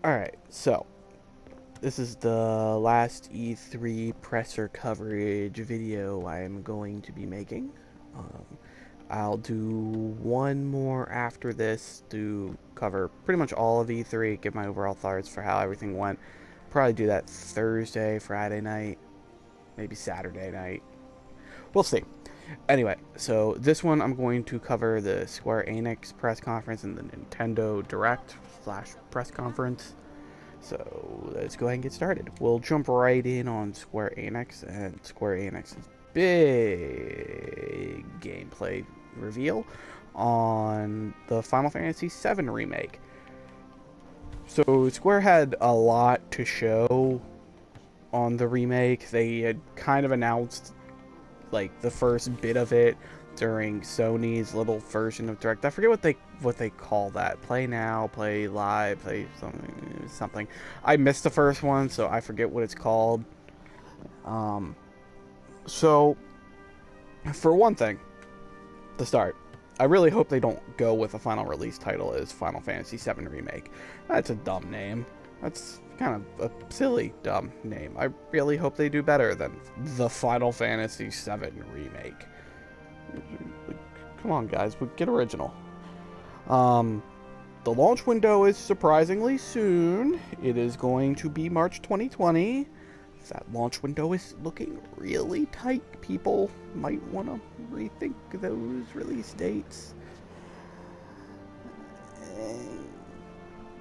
Alright, so this is the last E3 presser coverage video I am going to be making. Um, I'll do one more after this to cover pretty much all of E3, give my overall thoughts for how everything went. Probably do that Thursday, Friday night, maybe Saturday night. We'll see. Anyway, so this one I'm going to cover the Square Enix press conference and the Nintendo Direct slash press conference. So let's go ahead and get started. We'll jump right in on Square Enix and Square Enix's big gameplay reveal on the Final Fantasy VII Remake. So Square had a lot to show on the remake. They had kind of announced like the first bit of it during Sony's little version of Direct. I forget what they call that. Play now, play live, play something. I missed the first one, so I forget what it's called. Um, so for one thing, to start, I really hope they don't go with a final release title as Final Fantasy VII Remake. That's a dumb name. That's kind of a silly, dumb name. I really hope they do better than the Final Fantasy VII Remake. Come on, guys, get original. The launch window is surprisingly soon. It is going to be March 2020. That launch window is looking really tight. People might want to rethink those release dates.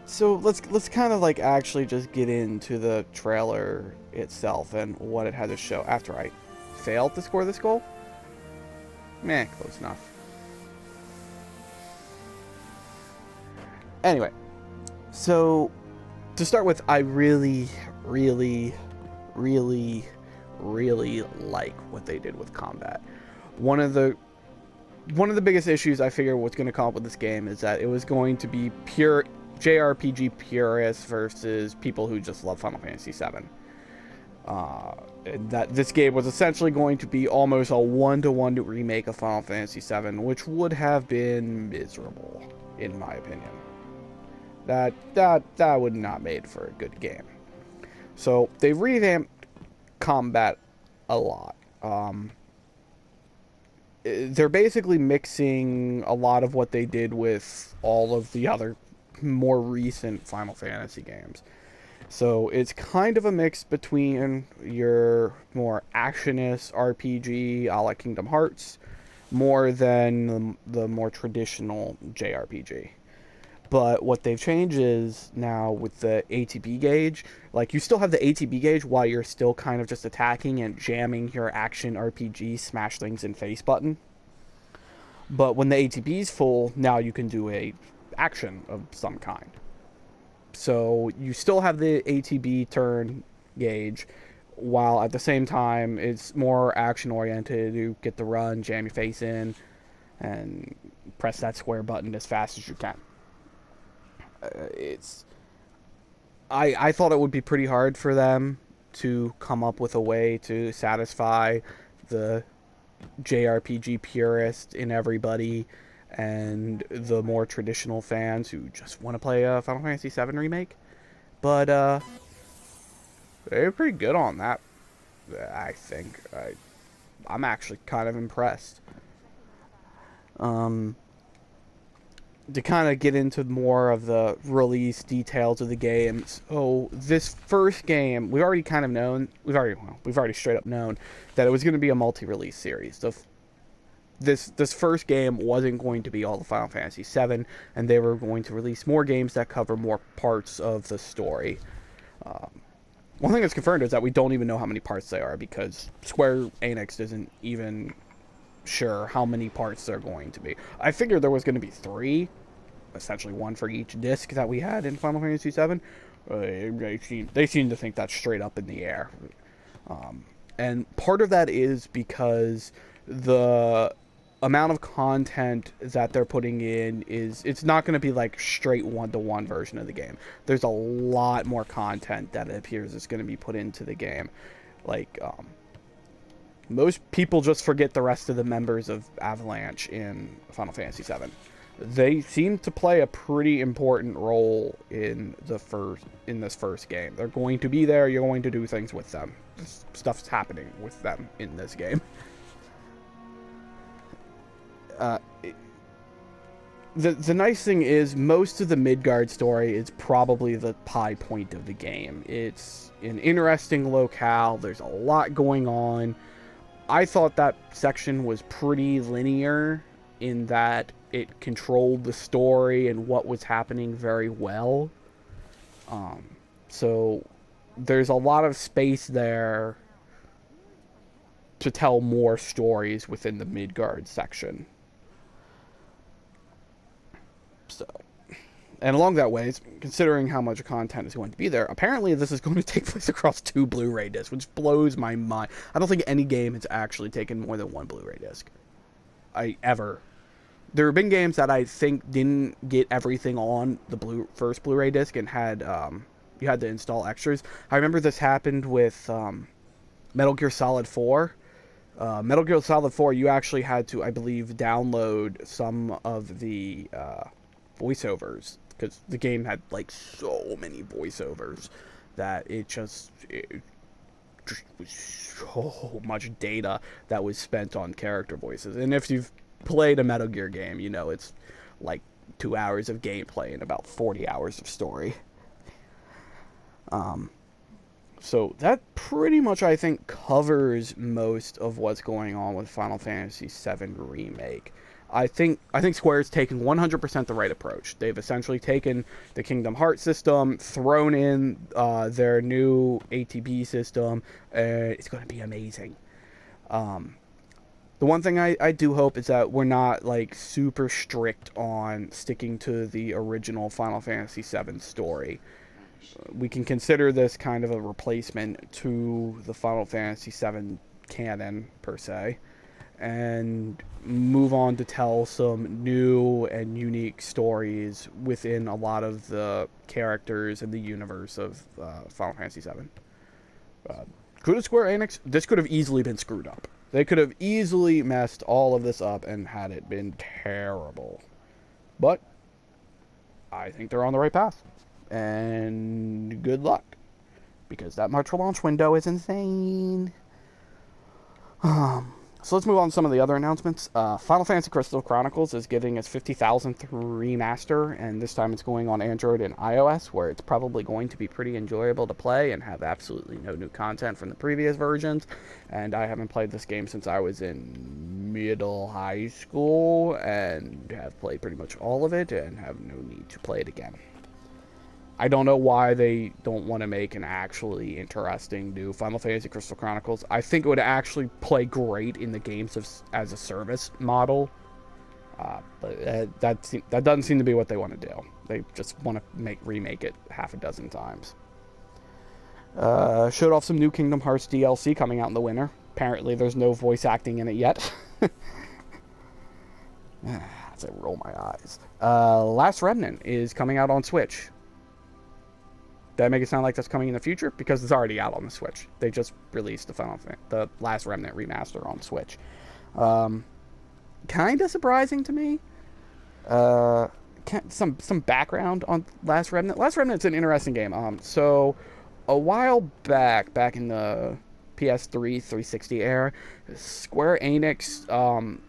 So let's kind of like actually just get into the trailer itself and what it had to show after I failed to score this goal. Meh, close enough. Anyway, so to start with, I really like what they did with combat. One of the biggest issues I figured was going to come up with this game is that it was going to be pure JRPG purists versus people who just love Final Fantasy VII. That this game was essentially going to be almost a one-to-one remake of Final Fantasy VII, which would have been miserable, in my opinion. That would not made for a good game. So they revamped combat a lot. They're basically mixing a lot of what they did with all of the other more recent Final Fantasy games. So it's kind of a mix between your more actionist RPG a la Kingdom Hearts more than the more traditional JRPG. But what they've changed is now with the ATB gauge, like you still have the ATB gauge while you're still kind of just attacking and jamming your action RPG smash things in face button. But when the ATB is full, now you can do a action of some kind. So you still have the ATB turn gauge, while at the same time it's more action oriented. You get the run, jam your face in, and press that square button as fast as you can. I thought it would be pretty hard for them to come up with a way to satisfy the JRPG purist in everybody and the more traditional fans who just want to play a Final Fantasy VII Remake. But they were pretty good on that, I think. I'm actually kind of impressed. To kind of get into more of the release details of the game. So this first game, we've already straight up known that it was going to be a multi-release series. So this first game wasn't going to be all the Final Fantasy VII, and they were going to release more games that cover more parts of the story. One thing that's confirmed is that we don't even know how many parts they are because Square Enix isn't even sure how many parts they're going to be. I figured there was going to be 3, essentially one for each disc that we had in Final Fantasy VII. They seem to think that's straight up in the air. And part of that is because the amount of content that they're putting in it's not going to be like straight one-to-one version of the game. There's a lot more content that it appears is going to be put into the game. Like, most people just forget the rest of the members of Avalanche in Final Fantasy VII. they seem to play a pretty important role in this first game. They're going to be there. You're going to do things with them. Stuff's happening with them in this game. Uh, the nice thing is most of the Midgard story is probably the high point of the game. It's an interesting locale. There's a lot going on. I thought that section was pretty linear in that it controlled the story and what was happening very well. So there's a lot of space there to tell more stories within the Midgard section. So, and along that way, considering how much content is going to be there, apparently this is going to take place across 2 Blu-ray discs, which blows my mind. I don't think any game has actually taken more than 1 Blu-ray disc. There have been games that I think didn't get everything on the first Blu-ray disc and had you had to install extras. I remember this happened with Metal Gear Solid 4. Metal Gear Solid 4, you actually had to, I believe, download some of the voiceovers, because the game had like so many voiceovers that it just was so much data that was spent on character voices. And if you've played a Metal Gear game, you know it's like 2 hours of gameplay and about 40 hours of story. So that pretty much, I think, covers most of what's going on with Final Fantasy VII Remake. I think Square's taken 100% the right approach. They've essentially taken the Kingdom Hearts system, thrown in their new ATB system. It's going to be amazing. The one thing I do hope is that we're not like super strict on sticking to the original Final Fantasy VII story. We can consider this kind of a replacement to the Final Fantasy VII canon, per se, and move on to tell some new and unique stories within a lot of the characters in the universe of Final Fantasy VII. Kudos Square Enix, this could have easily been screwed up. They could have easily messed all of this up and had it been terrible. But I think they're on the right path. And good luck, because that March launch window is insane. So let's move on to some of the other announcements. Final Fantasy Crystal Chronicles is getting its 50,000th remaster, and this time it's going on Android and iOS, where it's probably going to be pretty enjoyable to play and have absolutely no new content from the previous versions. And I haven't played this game since I was in middle high school, and have played pretty much all of it, and have no need to play it again. I don't know why they don't want to make an actually interesting new Final Fantasy Crystal Chronicles. I think it would actually play great in the games as a service model. But that doesn't seem to be what they want to do. They just want to remake it half a dozen times. Showed off some new Kingdom Hearts DLC coming out in the winter. Apparently there's no voice acting in it yet. As I roll my eyes. Last Remnant is coming out on Switch. Did I make it sound like that's coming in the future? Because it's already out on the Switch. They just released the Last Remnant remaster on Switch. Kind of surprising to me. Some background on Last Remnant. Last Remnant's an interesting game. So a while back in the PS3 360 era, Square Enix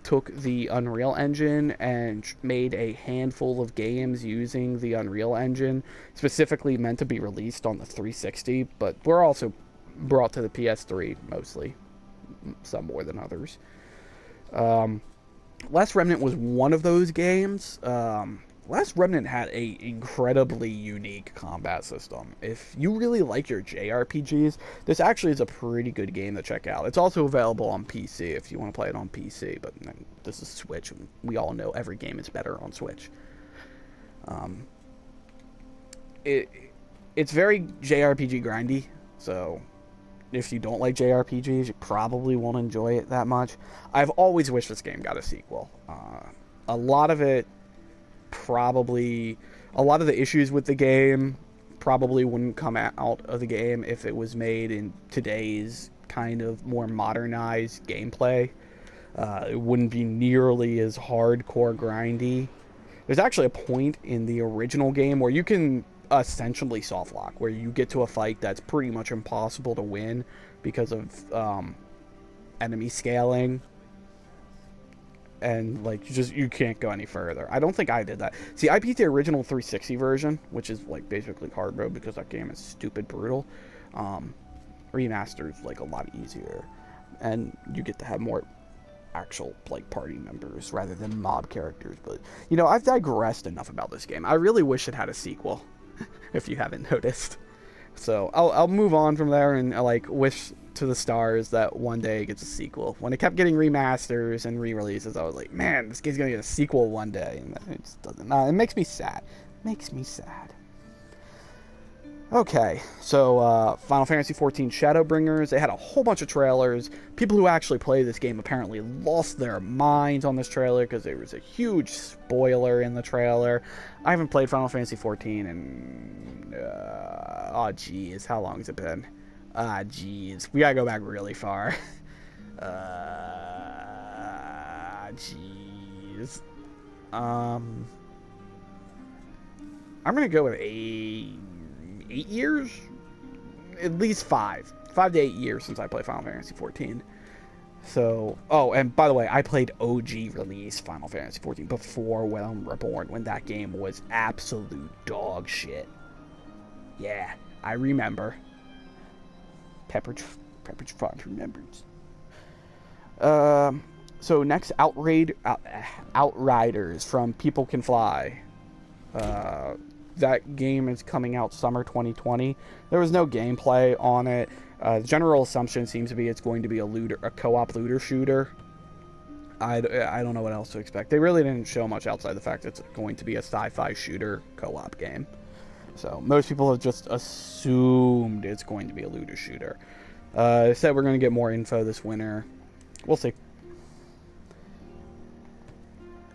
took the Unreal Engine and made a handful of games using the Unreal Engine, specifically meant to be released on the 360, but were also brought to the PS3 mostly, some more than others. Last Remnant was one of those games. Last Remnant had a incredibly unique combat system. If you really like your JRPGs, this actually is a pretty good game to check out. It's also available on PC if you want to play it on PC, but this is Switch, and we all know every game is better on Switch. It's very JRPG grindy, so if you don't like JRPGs, you probably won't enjoy it that much. I've always wished this game got a sequel. A lot of the issues with the game probably wouldn't come out of the game if it was made in today's kind of more modernized gameplay. It wouldn't be nearly as hardcore grindy. There's actually a point in the original game where you can essentially soft lock, where you get to a fight that's pretty much impossible to win because of enemy scaling, and like you can't go any further. I don't think I did that. See, I beat the original 360 version, which is like basically hard mode because that game is stupid brutal. Remastered is like a lot easier, and you get to have more actual like party members rather than mob characters. But you know, I've digressed enough about this game. I really wish it had a sequel, if you haven't noticed. So I'll move on from there and like wish to the stars that one day it gets a sequel. When it kept getting remasters and re-releases, I was like, man, this game's gonna get a sequel one day, and it just doesn't. It makes me sad. Makes me sad. Okay, so Final Fantasy XIV Shadowbringers, they had a whole bunch of trailers. People who actually play this game apparently lost their minds on this trailer because there was a huge spoiler in the trailer. I haven't played Final Fantasy XIV in... oh, geez, how long has it been? Ah, geez, we gotta go back really far. Geez. I'm gonna go with 8 years? At least 5 to 8 years since I played Final Fantasy XIV. So, oh, and by the way, I played OG release Final Fantasy XIV before Realm Reborn, when that game was absolute dog shit. Yeah, I remember. Pepperidge Farm remembers. So next, Outriders from People Can Fly. That game is coming out summer 2020. There was no gameplay on it. The general assumption seems to be it's going to be a co-op looter shooter. I don't know what else to expect. They really didn't show much outside the fact that it's going to be a sci-fi shooter co-op game. So most people have just assumed it's going to be a looter shooter. They said we're going to get more info this winter. We'll see.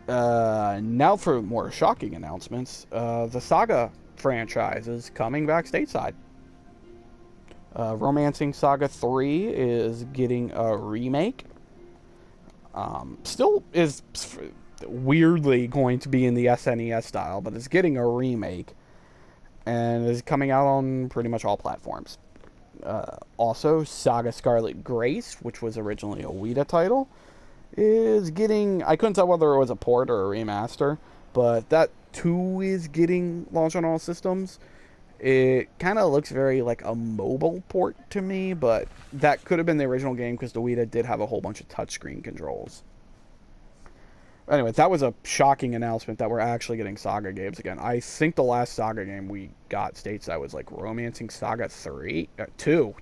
Now for more shocking announcements. The Saga franchise is coming back stateside. Romancing Saga 3 is getting a remake. Still is weirdly going to be in the SNES style, but it's getting a remake. And is coming out on pretty much all platforms. Also, Saga Scarlet Grace, which was originally a Wii title, is getting... I couldn't tell whether it was a port or a remaster, but that too is getting launched on all systems. It kind of looks very like a mobile port to me, but that could have been the original game because the Wii did have a whole bunch of touchscreen controls. Anyway, that was a shocking announcement that we're actually getting Saga games again. I think the last Saga game we got stateside was like Romancing Saga 3? 2.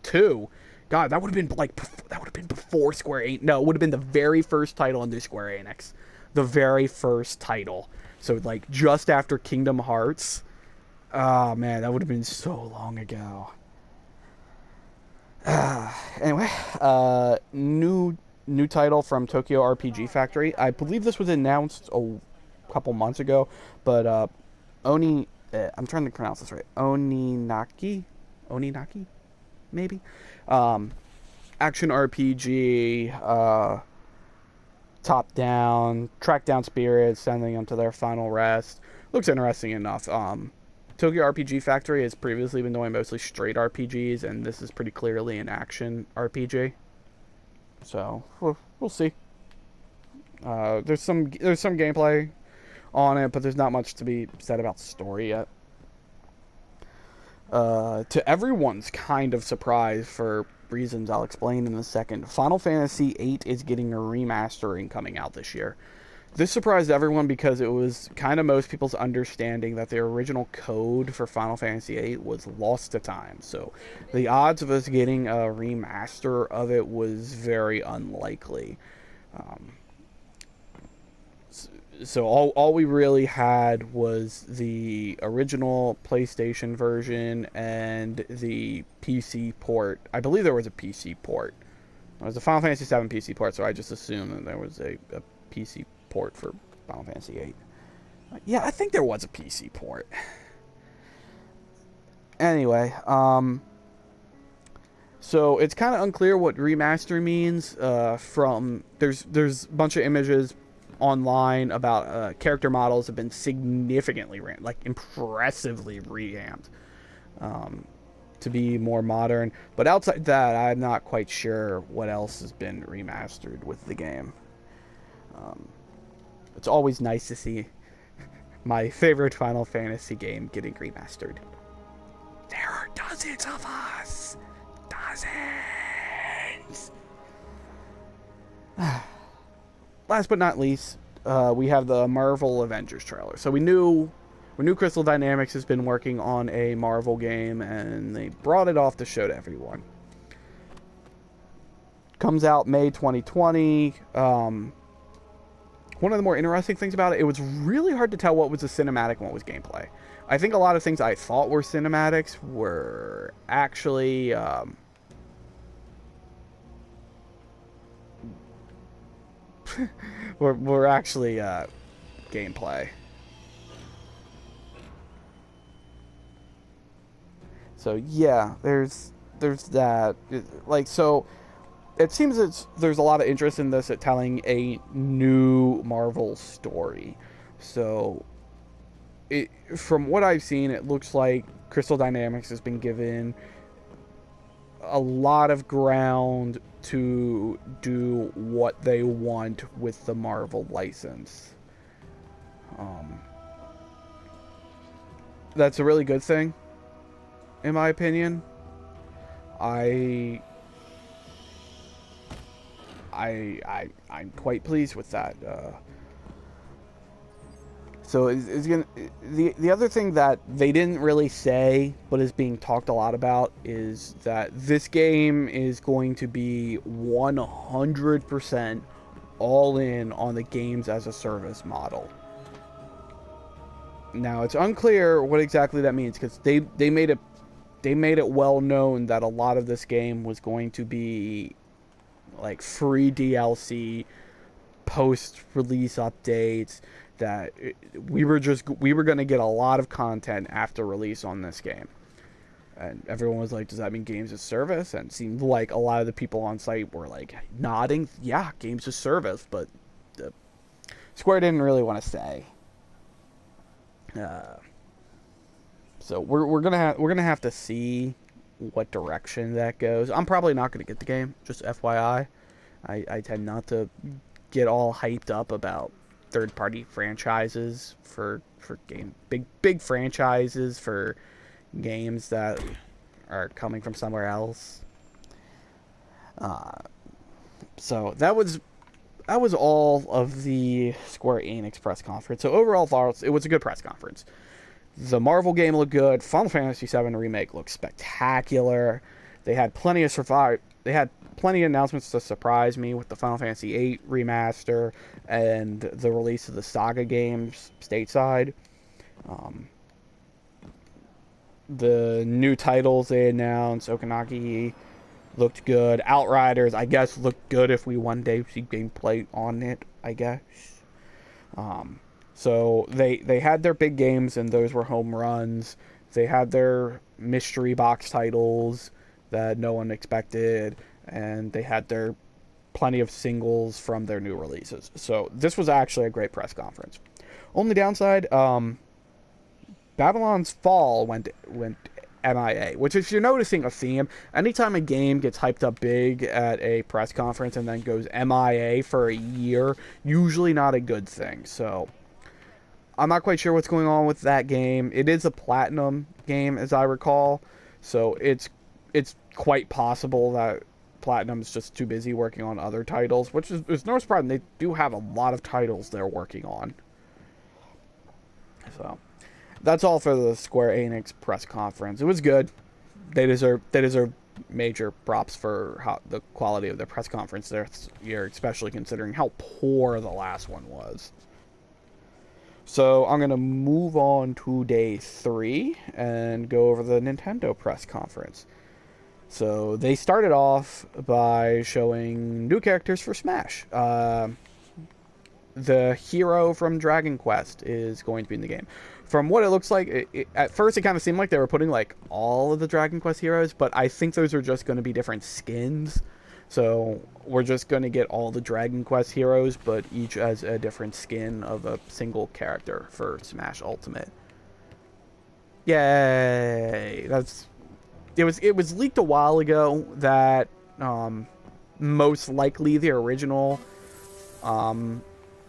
God, that would have been like... That would have been before Square Enix. No, it would have been the very first title under Square Enix. The very first title. So like just after Kingdom Hearts. Oh man, that would have been so long ago. Anyway, new title from Tokyo RPG Factory. I believe this was announced a couple months ago, but I'm trying to pronounce this right. Oninaki, maybe. Action RPG, top down, track down spirits, sending them to their final rest. Looks interesting enough. Tokyo RPG Factory has previously been doing mostly straight RPGs, and this is pretty clearly an action RPG. So we'll see. There's some gameplay on it, but there's not much to be said about the story yet. To everyone's kind of surprise, for reasons I'll explain in a second, Final Fantasy VIII is getting a remastering coming out this year. This surprised everyone because it was kind of most people's understanding that the original code for Final Fantasy VIII was lost to time. So the odds of us getting a remaster of it was very unlikely. So all we really had was the original PlayStation version and the PC port. I believe there was a PC port. It was a Final Fantasy VII PC port, so I just assumed that there was a PC port for Final Fantasy VIII. Yeah, I think there was a PC port. Anyway, so it's kind of unclear what remaster means. There's a bunch of images online about character models have been significantly, like impressively revamped to be more modern. But outside that, I'm not quite sure what else has been remastered with the game. It's always nice to see my favorite Final Fantasy game getting remastered. There are dozens of us. Dozens. Last but not least, we have the Marvel Avengers trailer. So we knew Crystal Dynamics has been working on a Marvel game, and they brought it off to show to everyone. Comes out May 2020. One of the more interesting things about it, it was really hard to tell what was a cinematic and what was gameplay. I think a lot of things I thought were cinematics were actually were actually gameplay. So yeah, there's that. It seems there's a lot of interest in this at telling a new Marvel story. So from what I've seen, it looks like Crystal Dynamics has been given a lot of ground to do what they want with the Marvel license. That's a really good thing, in my opinion. I'm quite pleased with that. So it's gonna the other thing that they didn't really say but is being talked a lot about is that this game is going to be 100% all in on the games as a service model. Now it's unclear what exactly that means, because they made it well known that a lot of this game was going to be like free DLC, post-release updates, that we were going to get a lot of content after release on this game. And everyone was like, does that mean games as service? And it seemed like a lot of the people on site were like nodding, yeah, games as service, but Square didn't really want to say. So we're gonna have to see what direction that goes. I'm probably not gonna get the game, just FYI. I tend not to get all hyped up about third-party franchises for big franchises for games that are coming from somewhere else. So that was all of the Square Enix press conference. So overall thoughts, it was a good press conference. The Marvel game looked good. Final Fantasy VII Remake looked spectacular. They had plenty of announcements to surprise me with the Final Fantasy VIII remaster and the release of the Saga games stateside. The new titles they announced, Okanaki, looked good. Outriders, I guess, looked good if we one day see gameplay on it, I guess. So they had their big games, and those were home runs. They had their mystery box titles that no one expected, and they had their plenty of singles from their new releases. So this was actually a great press conference. Only downside, Babylon's Fall went MIA, which, if you're noticing a theme, anytime a game gets hyped up big at a press conference and then goes MIA for a year, usually not a good thing. So I'm not quite sure what's going on with that game. It is a Platinum game, as I recall, so it's quite possible that Platinum's just too busy working on other titles, which is no surprise. They do have a lot of titles they're working on. So that's all for the Square Enix press conference. It was good. They deserve major props for the quality of their press conference this year, especially considering how poor the last one was. So I'm going to move on to day 3 and go over the Nintendo press conference. So they started off by showing new characters for Smash. The hero from Dragon Quest is going to be in the game. From what it looks like, at first it kind of seemed like they were putting like all of the Dragon Quest heroes, but I think those are just going to be different skins. So we're just going to get all the Dragon Quest heroes, but each as a different skin of a single character for Smash Ultimate. Yay! It was leaked a while ago that most likely the original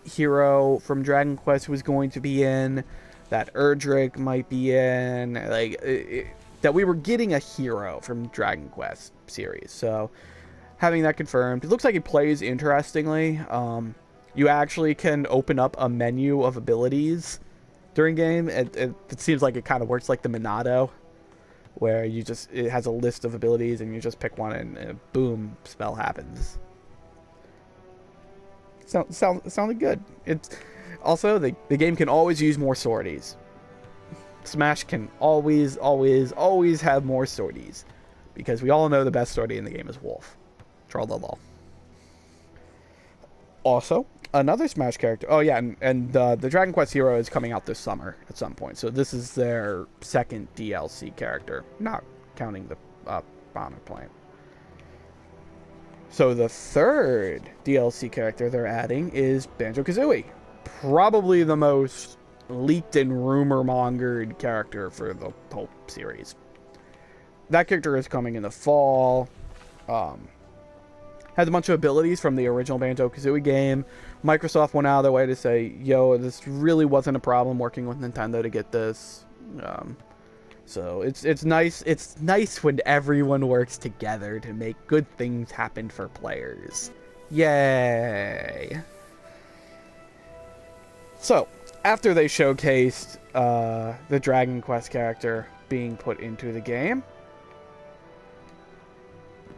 hero from Dragon Quest was going to be in, that Erdrick might be in, that we were getting a hero from Dragon Quest series. So having that confirmed, it looks like it plays interestingly. You actually can open up a menu of abilities during game. It seems like it kind of works like the Minato, where it has a list of abilities and you just pick one and boom, spell happens. Sounded good. It's also the game can always use more sorties. Smash can always have more sorties, because we all know the best sortie in the game is Wolf. Troll. Also, another Smash character. Oh yeah, and the Dragon Quest hero is coming out this summer at some point. So this is their second DLC character, not counting the Bonner Plant. So the third DLC character they're adding is Banjo-Kazooie. Probably the most leaked and rumor-mongered character for the whole series. That character is coming in the fall. Has a bunch of abilities from the original Banjo-Kazooie game. Microsoft went out of their way to say, yo, this really wasn't a problem working with Nintendo to get this. So it's nice when everyone works together to make good things happen for players. Yay! So, after they showcased the Dragon Quest character being put into the game,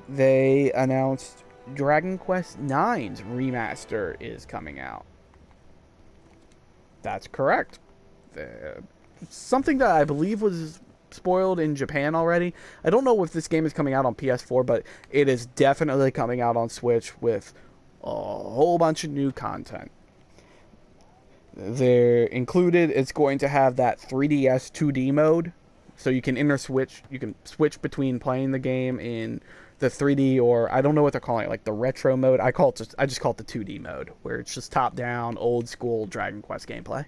they announced Dragon Quest IX's remaster is coming out. That's correct. Something that I believe was spoiled in Japan already. I don't know if this game is coming out on PS4, but it is definitely coming out on Switch with a whole bunch of new content. They're included. It's going to have that 3DS 2D mode, so you can switch between playing the game in the 3D, or I don't know what they're calling it, like the retro mode. I just call it the 2D mode, where it's just top down, old school Dragon Quest gameplay.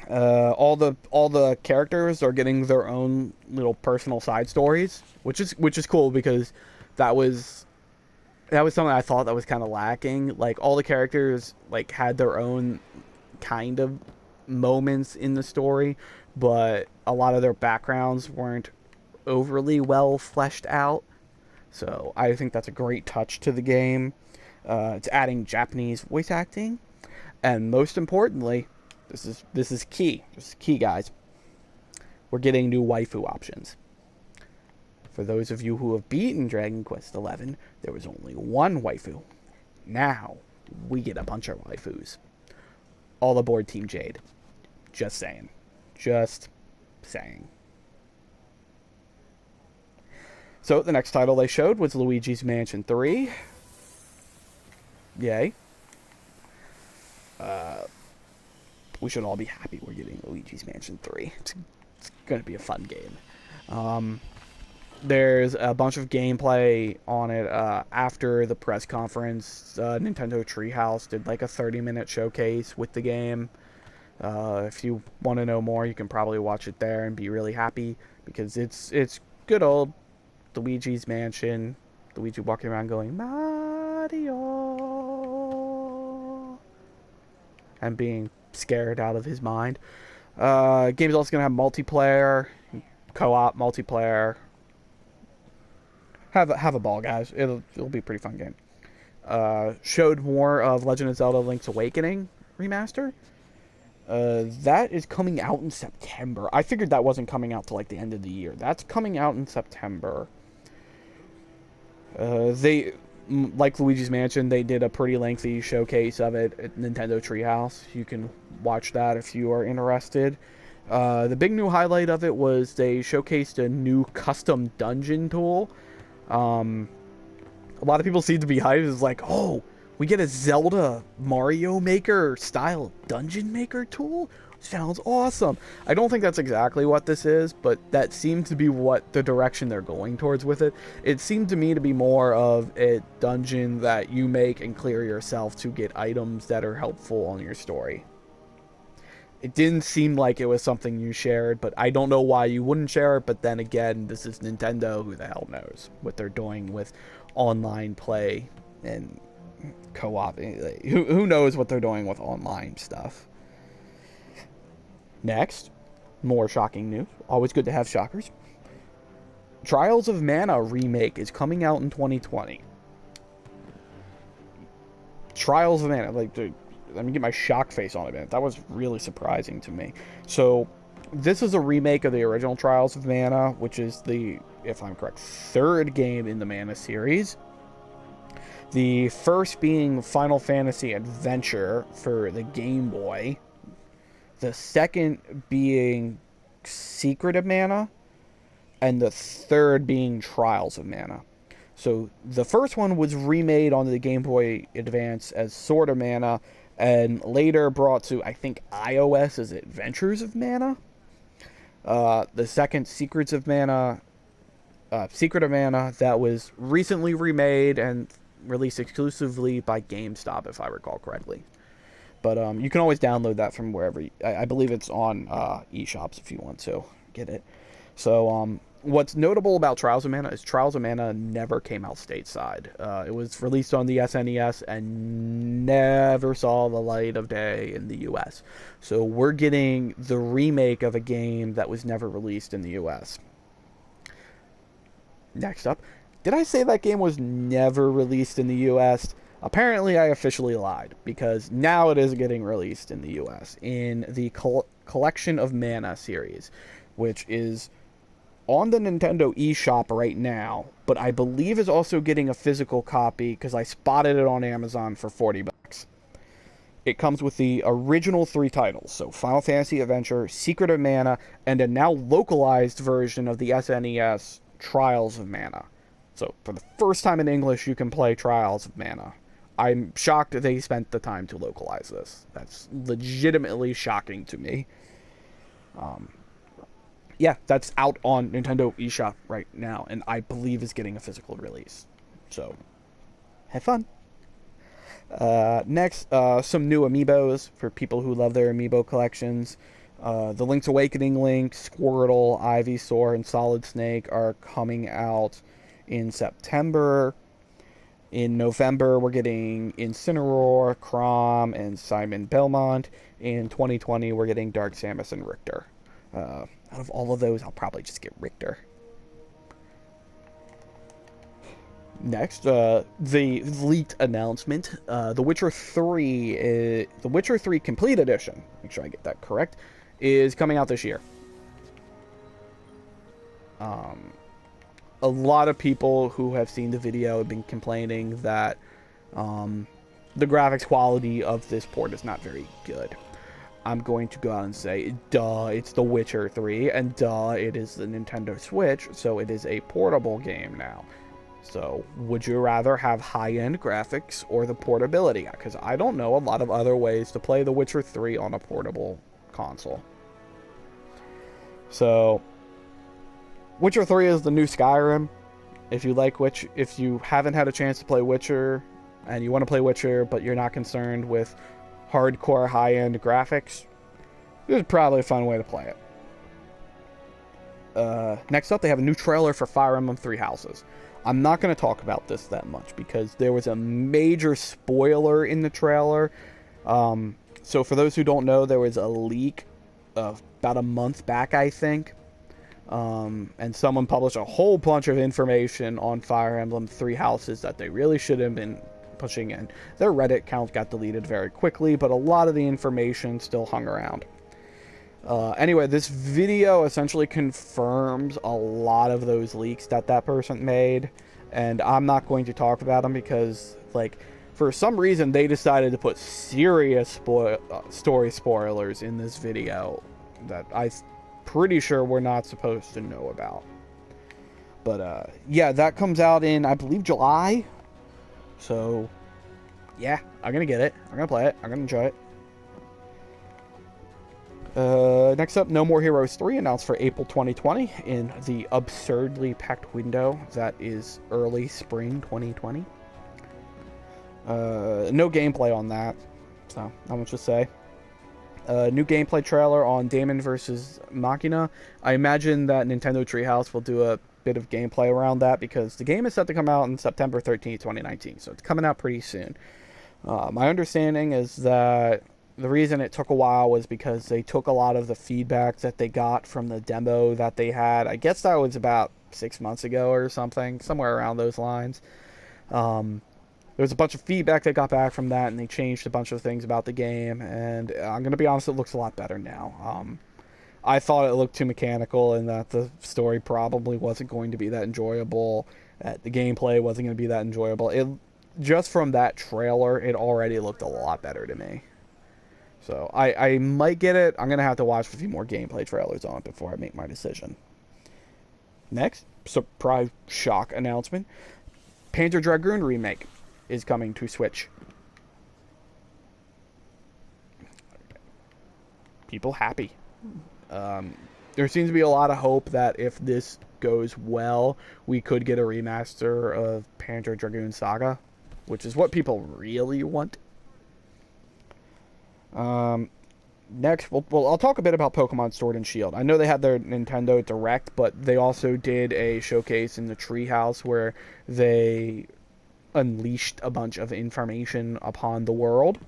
All the characters are getting their own little personal side stories, which is cool, because that was something I thought that was kind of lacking. Like, all the characters had their own kind of moments in the story, but a lot of their backgrounds weren't overly well fleshed out. So I think that's a great touch to the game. It's adding Japanese voice acting, and most importantly, this is key. This is key, guys. We're getting new waifu options. For those of you who have beaten Dragon Quest XI, there was only one waifu. Now we get a bunch of waifus. All aboard Team Jade. Just saying. Just saying. So the next title they showed was Luigi's Mansion 3. Yay. We should all be happy we're getting Luigi's Mansion 3. It's going to be a fun game. There's a bunch of gameplay on it after the press conference. Nintendo Treehouse did a 30-minute showcase with the game. If you want to know more, you can probably watch it there and be really happy, because it's good old Luigi's Mansion. Luigi walking around going, Mario, and being scared out of his mind. Game's also gonna have multiplayer, co-op multiplayer. Have a ball, guys. It'll be a pretty fun game. Showed more of Legend of Zelda: Link's Awakening remaster. That is coming out in September. I figured that wasn't coming out till the end of the year. That's coming out in September. They, like Luigi's Mansion, they did a pretty lengthy showcase of it at Nintendo Treehouse. You can watch that if you are interested. The big new highlight of it was they showcased a new custom dungeon tool. A lot of people seem to be hyped. It's like, oh, we get a Zelda Mario Maker style dungeon maker tool? Sounds awesome. I don't think that's exactly what this is, but that seemed to be what the direction they're going towards with it. It seemed to me to be more of a dungeon that you make and clear yourself to get items that are helpful on your story. It didn't seem like it was something you shared, but I don't know why you wouldn't share it. But then again, this is Nintendo. Who the hell knows what they're doing with online play and co-op? Who knows what they're doing with online stuff? Next, more shocking news. Always good to have shockers. Trials of Mana remake is coming out in 2020. Trials of Mana, like, dude, let me get my shock face on it, man. That was really surprising to me. So, this is a remake of the original Trials of Mana, which is the, if I'm correct, third game in the Mana series. The first being Final Fantasy Adventure for the Game Boy. The second being Secret of Mana, and the third being Trials of Mana. So the first one was remade on the Game Boy Advance as Sword of Mana, and later brought to, I think, iOS as Adventures of Mana. The second, Secret of Mana, that was recently remade and released exclusively by GameStop, if I recall correctly. But you can always download that from wherever. I believe it's on eShops if you want to get it. So what's notable about Trials of Mana is Trials of Mana never came out stateside. It was released on the SNES and never saw the light of day in the US. So we're getting the remake of a game that was never released in the US. Next up, did I say that game was never released in the US? Apparently, I officially lied, because now it is getting released in the US in the Collection of Mana series, which is on the Nintendo eShop right now, but I believe is also getting a physical copy because I spotted it on Amazon for $40. It comes with the original 3 titles, so Final Fantasy Adventure, Secret of Mana, and a now localized version of the SNES, Trials of Mana. So, for the first time in English, you can play Trials of Mana. I'm shocked that they spent the time to localize this. That's legitimately shocking to me. Yeah, that's out on Nintendo eShop right now, and I believe is getting a physical release. So, have fun. Next, some new amiibos for people who love their amiibo collections. The Link's Awakening Link, Squirtle, Ivysaur, and Solid Snake are coming out in September. In November, we're getting Incineroar, Chrom, and Simon Belmont. In 2020, we're getting Dark Samus and Richter. Out of all of those, I'll probably just get Richter. Next, the leaked announcement. The Witcher 3, the Witcher 3 Complete Edition, make sure I get that correct, is coming out this year. A lot of people who have seen the video have been complaining that the graphics quality of this port is not very good. I'm going to go out and say, duh, it's The Witcher 3, and duh, it is the Nintendo Switch, so it is a portable game now. So, would you rather have high-end graphics or the portability? Because I don't know a lot of other ways to play The Witcher 3 on a portable console. So, Witcher 3 is the new Skyrim. If you haven't had a chance to play Witcher, and you want to play Witcher, but you're not concerned with hardcore high-end graphics, this is probably a fun way to play it. Next up, they have a new trailer for Fire Emblem Three Houses. I'm not going to talk about this that much because there was a major spoiler in the trailer. So for those who don't know, there was a leak about a month back, I think. And someone published a whole bunch of information on Fire Emblem Three Houses that they really should have been pushing in. Their Reddit account got deleted very quickly, but a lot of the information still hung around. Anyway, this video essentially confirms a lot of those leaks that person made, and I'm not going to talk about them because, like, for some reason they decided to put serious story spoilers in this video that I'm pretty sure we're not supposed to know about. But, yeah, that comes out in, I believe, July. So, yeah, I'm gonna get it. I'm gonna play it. I'm gonna enjoy it. Next up, No More Heroes 3 announced for April 2020 in the absurdly packed window that is early spring 2020. No gameplay on that, so not much to say. New gameplay trailer on Daemon vs. Machina. I imagine that Nintendo Treehouse will do a bit of gameplay around that because the game is set to come out on September 13th, 2019, so it's coming out pretty soon. My understanding is that the reason it took a while was because they took a lot of the feedback that they got from the demo that they had. I guess that was about 6 months ago or something, somewhere around those lines. There was a bunch of feedback they got back from that, and they changed a bunch of things about the game, and I'm going to be honest, it looks a lot better now. I thought it looked too mechanical and that the story probably wasn't going to be that enjoyable, that the gameplay wasn't going to be that enjoyable. Just from that trailer, it already looked a lot better to me. So I might get it. I'm going to have to watch a few more gameplay trailers on it before I make my decision. Next, surprise shock announcement. Panzer Dragoon remake is coming to Switch. People happy. There seems to be a lot of hope that if this goes well, we could get a remaster of Panzer Dragoon Saga, which is what people really want. Next, I'll talk a bit about Pokemon Sword and Shield. I know they had their Nintendo Direct, but they also did a showcase in the Treehouse where they unleashed a bunch of information upon the world.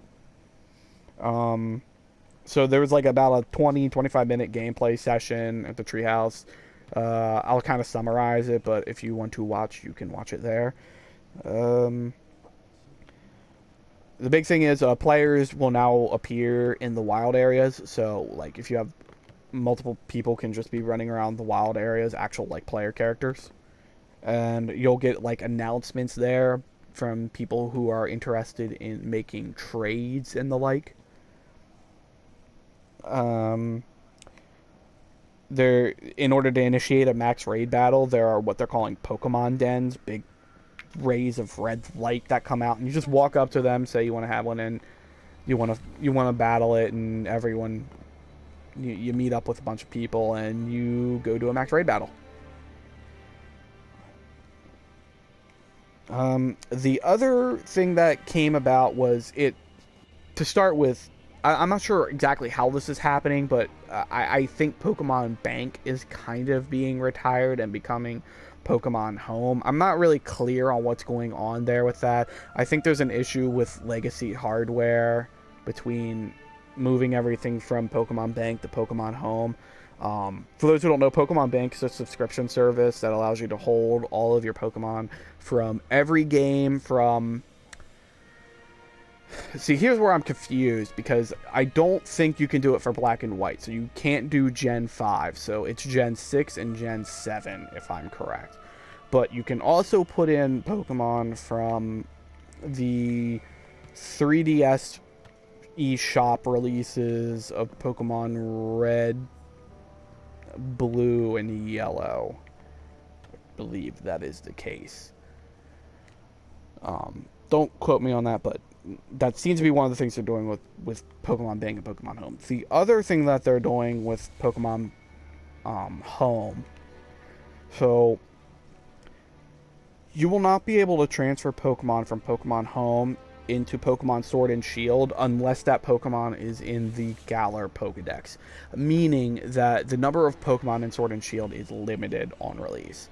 So there was like about a 20-25 minute gameplay session at the Treehouse. I'll kind of summarize it, but if you want to watch, you can watch it there. The big thing is players will now appear in the wild areas. So, like, if you have multiple people can just be running around the wild areas, actual, like, player characters. And you'll get, like, announcements there from people who are interested in making trades and the like. In order to initiate a max raid battle, there are what they're calling Pokemon dens, big rays of red light that come out, and you just walk up to them, say you want to have one, and you want to battle it, and everyone you meet up with a bunch of people and you go to a max raid battle. The other thing that came about was to start with, I'm not sure exactly how this is happening, but I think Pokemon Bank is kind of being retired and becoming Pokemon Home. I'm not really clear on what's going on there with that. I think there's an issue with legacy hardware between moving everything from Pokemon Bank to Pokemon Home. For those who don't know, Pokemon Bank is a subscription service that allows you to hold all of your Pokemon from every game from... See, here's where I'm confused, because I don't think you can do it for Black and White. So you can't do Gen 5. So it's Gen 6 and Gen 7, if I'm correct. But you can also put in Pokemon from the 3DS eShop releases of Pokemon Red, Blue, and Yellow. I believe that is the case. Don't quote me on that, but that seems to be one of the things they're doing with Pokemon Bank and Pokemon Home. The other thing that they're doing with Pokemon Home, so you will not be able to transfer Pokemon from Pokemon Home into Pokemon Sword and Shield unless that Pokemon is in the Galar Pokedex, meaning that the number of Pokemon in Sword and Shield is limited on release.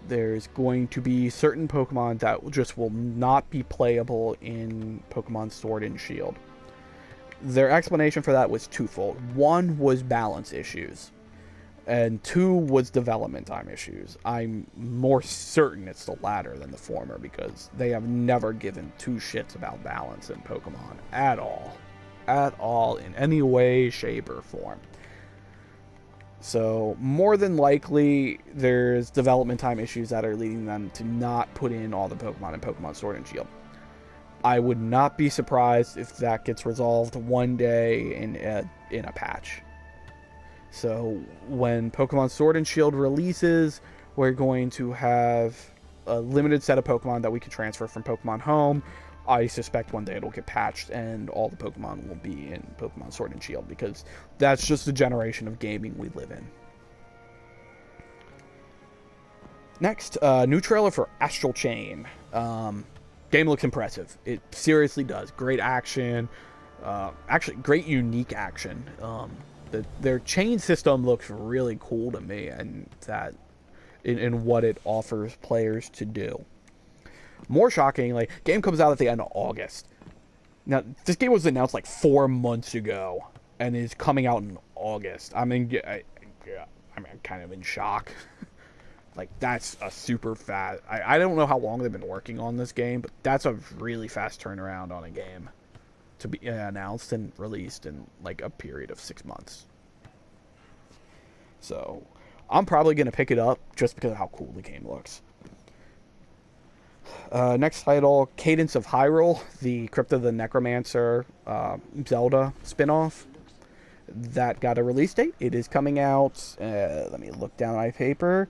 There's going to be certain Pokemon that just will not be playable in Pokemon Sword and Shield. Their explanation for that was twofold. One was balance issues, and two was development time issues. I'm more certain it's the latter than the former, because they have never given two shits about balance in Pokemon at all. At all, in any way, shape, or form. So, more than likely, there's development time issues that are leading them to not put in all the Pokemon in Pokemon Sword and Shield. I would not be surprised if that gets resolved one day in a patch. So, when Pokemon Sword and Shield releases, we're going to have a limited set of Pokemon that we can transfer from Pokemon Home. I suspect one day it'll get patched and all the Pokemon will be in Pokemon Sword and Shield, because that's just the generation of gaming we live in. Next, new trailer for Astral Chain. Game looks impressive. It seriously does. Great action. Actually, great unique action. Their chain system looks really cool to me, and that in what it offers players to do. More shockingly, game comes out at the end of August. Now, this game was announced like 4 months ago, and is coming out in August. I mean, I'm kind of in shock. Like, that's a super fast... I don't know how long they've been working on this game, but that's a really fast turnaround on a game to be announced and released in like a period of 6 months. So, I'm probably going to pick it up just because of how cool the game looks. Next title, Cadence of Hyrule, the Crypt of the Necromancer Zelda spin-off. That got a release date. It is coming out, let me look down my paper,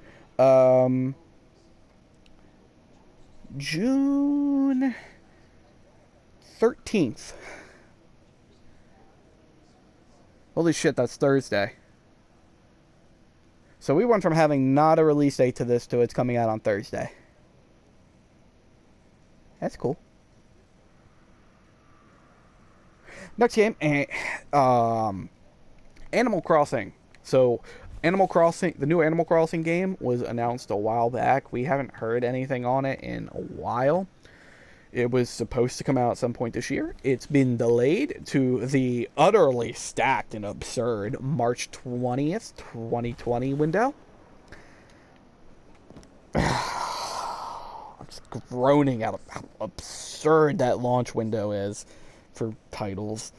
June 13th. Holy shit, that's Thursday. So we went from having not a release date to this to it's coming out on Thursday. That's cool. Next game, Animal Crossing. So, Animal Crossing, the new Animal Crossing game was announced a while back. We haven't heard anything on it in a while. It was supposed to come out at some point this year. It's been delayed to the utterly stacked and absurd March 20th, 2020 window. I'm just groaning out of how absurd that launch window is for titles.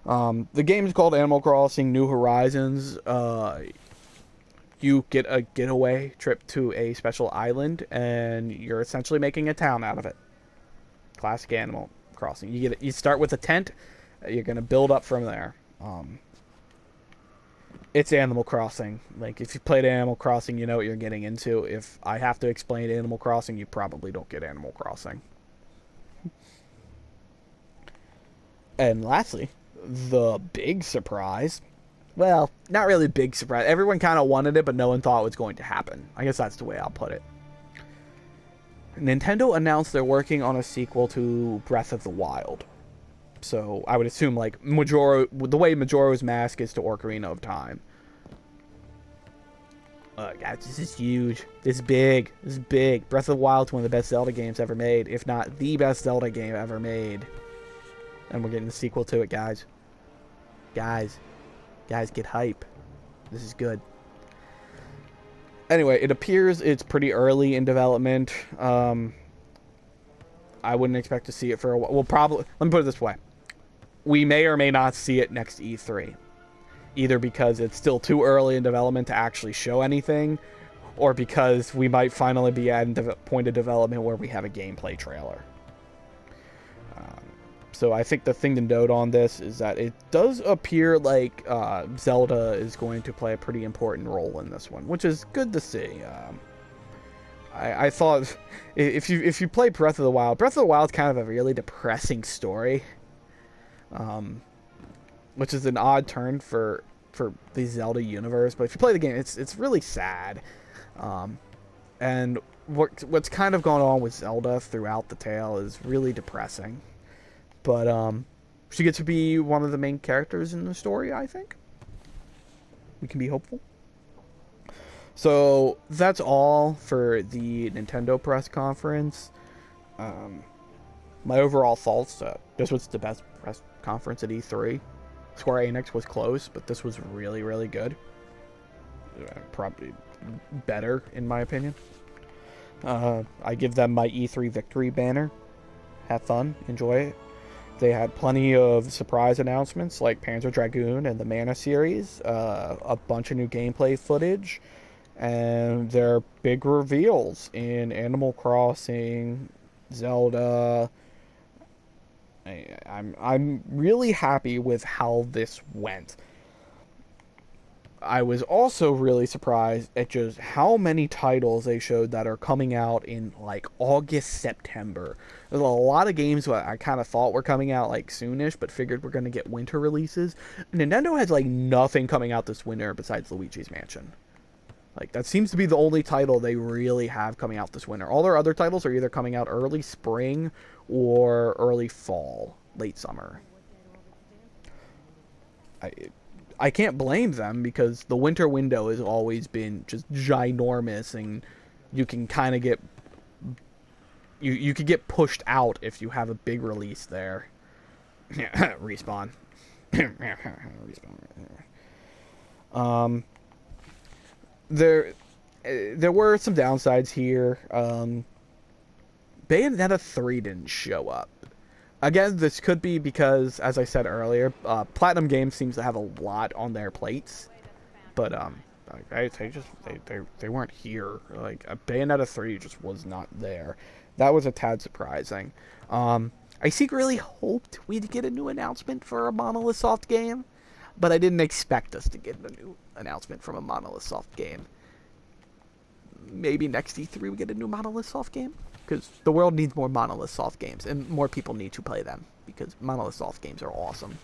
The game is called Animal Crossing New Horizons. You get a getaway trip to a special island, and you're essentially making a town out of it. Classic Animal Crossing. You start with a tent. You're gonna build up from there. It's Animal Crossing. Like, if you played Animal Crossing, you know what you're getting into. If I have to explain Animal Crossing, you probably don't get Animal Crossing. And lastly, the big surprise. Well, not really big surprise. Everyone kind of wanted it, but no one thought it was going to happen. I guess that's the way I'll put it. Nintendo announced they're working on a sequel to Breath of the Wild. So I would assume, like, the way Majora's Mask is to Ocarina of Time. Guys, this is huge. This is big. This is big. Breath of the Wild is one of the best Zelda games ever made, if not the best Zelda game ever made. And we're getting the sequel to it, guys. Guys, get hype. This is good. Anyway, it appears it's pretty early in development. I wouldn't expect to see it for a while. Well, probably, let me put it this way. We may or may not see it next E3. Either because it's still too early in development to actually show anything, or because we might finally be at a point of development where we have a gameplay trailer. So I think the thing to note on this is that it does appear like Zelda is going to play a pretty important role in this one, which is good to see. I thought if you play Breath of the Wild is kind of a really depressing story, which is an odd turn for the Zelda universe. But if you play the game, it's really sad. And what's kind of gone on with Zelda throughout the tale is really depressing. But she gets to be one of the main characters in the story, I think. We can be hopeful. So that's all for the Nintendo press conference. My overall thoughts, this was the best press conference at E3. Square Enix was close, but this was really, really good. Probably better, in my opinion. I give them my E3 victory banner. Have fun. Enjoy it. They had plenty of surprise announcements like Panzer Dragoon and the Mana series, a bunch of new gameplay footage, and their big reveals in Animal Crossing, Zelda. I'm really happy with how this went. I was also really surprised at just how many titles they showed that are coming out in like August, September. There's a lot of games that I kind of thought were coming out like soonish, but figured we're going to get winter releases. Nintendo has like nothing coming out this winter besides Luigi's Mansion. Like that seems to be the only title they really have coming out this winter. All their other titles are either coming out early spring or early fall, late summer. I I can't blame them because the winter window has always been just ginormous, and you can kind of get you could get pushed out if you have a big release there. Respawn. Respawn. There there were some downsides here. Bayonetta 3 didn't show up. Again, this could be because, as I said earlier, Platinum Games seems to have a lot on their plates, but they weren't here. Like Bayonetta 3 just was not there. That was a tad surprising. I secretly hoped we'd get a new announcement for a Monolith Soft game, but I didn't expect us to get a new announcement from a Monolith Soft game. Maybe next E3 we get a new Monolith Soft game? Because the world needs more Monolith Soft games, and more people need to play them, because Monolith Soft games are awesome.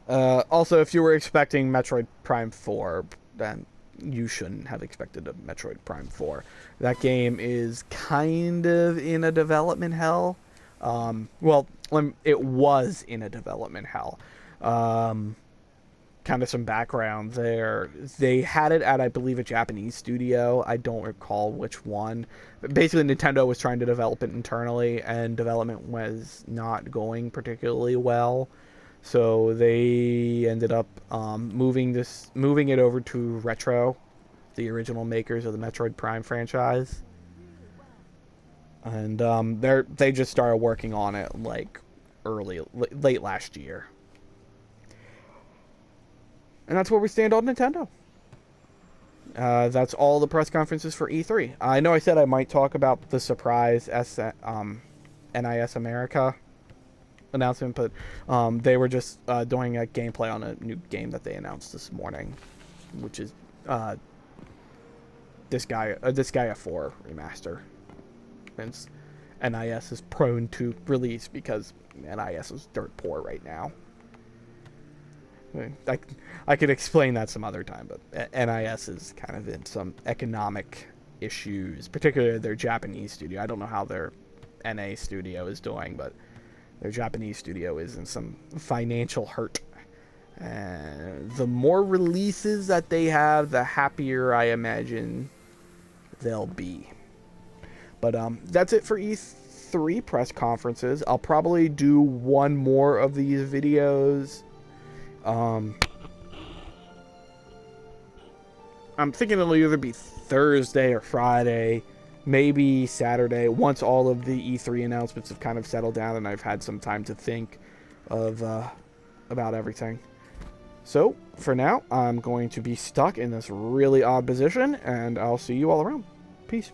Also, if you were expecting Metroid Prime 4, then you shouldn't have expected a Metroid Prime 4. That game is kind of in a development hell. Well, it was in a development hell. Kind of some background there. They had it at, I believe, a Japanese studio. I don't recall which one. But basically, Nintendo was trying to develop it internally, and development was not going particularly well. So they ended up moving it over to Retro, the original makers of the Metroid Prime franchise, and they just started working on it like late last year. And that's where we stand on Nintendo. That's all the press conferences for E3. I know I said I might talk about the surprise NIS America announcement, but they were just doing a gameplay on a new game that they announced this morning, which is Disgaea 4 remaster. Since NIS is prone to release because NIS is dirt poor right now. I could explain that some other time, but NIS is kind of in some economic issues, particularly their Japanese studio. I don't know how their NA studio is doing, but their Japanese studio is in some financial hurt. The more releases that they have, the happier I imagine they'll be. But that's it for E3 press conferences. I'll probably do one more of these videos. I'm thinking it'll either be Thursday or Friday, maybe Saturday, once all of the E3 announcements have kind of settled down and I've had some time to think of about everything. So, for now, I'm going to be stuck in this really odd position, and I'll see you all around. Peace.